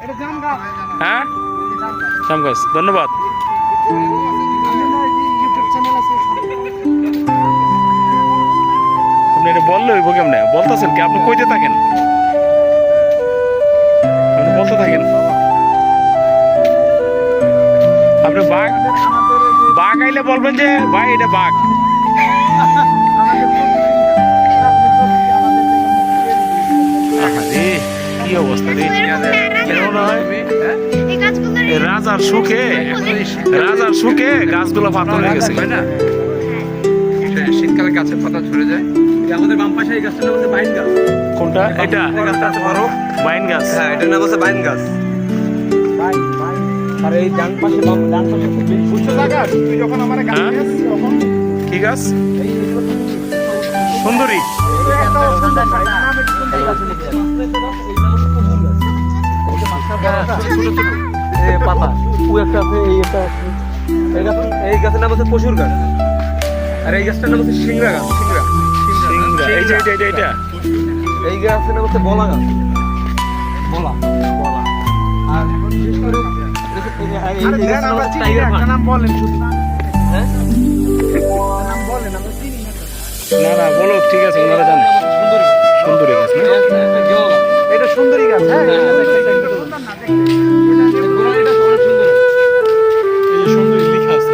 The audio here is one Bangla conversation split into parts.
হ্যাঁ জাম গাছ, ধন্যবাদ। আপনি এটা বললে হইব কেমনে? বলতেছেন কি? আপনি কইতে থাকেন, আপনি বলতে থাকেন। আপনি বাঘ বাঘ আইলে বলবেন যে ভাই এটা বাঘ। আরে কি অবস্থা রে! রাজার সুখে গাছগুলো পাতা হয়ে গেছে না? শীতকালে গাছের পাতা ঝরে যায়। আমাদের বাম পাশে এই গাছটার নাম হচ্ছে বাইন গাছ। কোনটা? এটা গাছটা আছে বড় বাইন গাছ। হ্যাঁ, এটার নাম হচ্ছে বাইন গাছ। আর এই ডান পাশে বুঝছো জায়গা তুই যখন আমার গাছ তখন কি গাছ? সুন্দরী। পাতা একটা আছে, এই গাছের নাম হচ্ছে পশুর গাছ। আর এই গাছটার নাম হচ্ছে সিংড়া গাছ। এই যে এটা এই গাছের নাম হচ্ছে বলা গাছ। বলা আর নাম বলেন শুধু। হ্যাঁ নাম বলেন, আমরা চিনি না। না বলো, ঠিক আছে, ওনারা জানে। সুন্দরী গাছ না? এটা সুন্দরী গাছ। হ্যাঁ সুন্দরী লেখা আছে।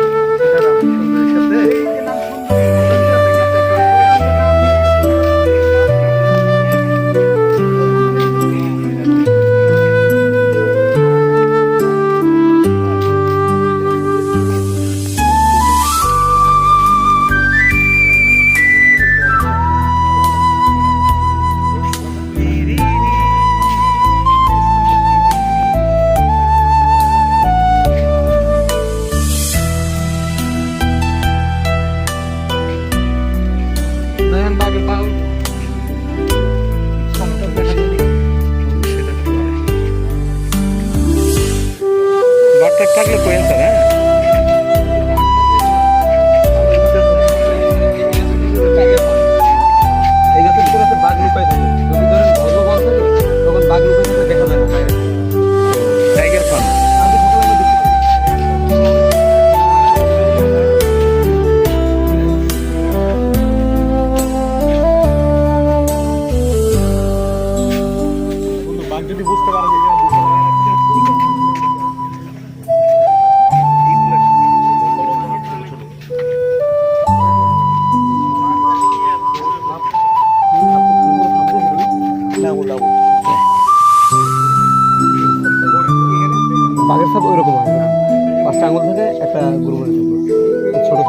বাঘটা থাকলে কোয়েন স্যার। হ্যাঁ এই গাছের ভিতরে আছে বাঘ লুকায় থাকে। যদি ধরেন ভগবান থাকে তখন বাঘ লুকায় থাকে, দেখা যায় না। Tiger fun. বাঘ যদি বুঝতে পারে বাঘের সাপ ওইরকম হয়, 5টা আঙুল থাকে, একটা গুরু ছোট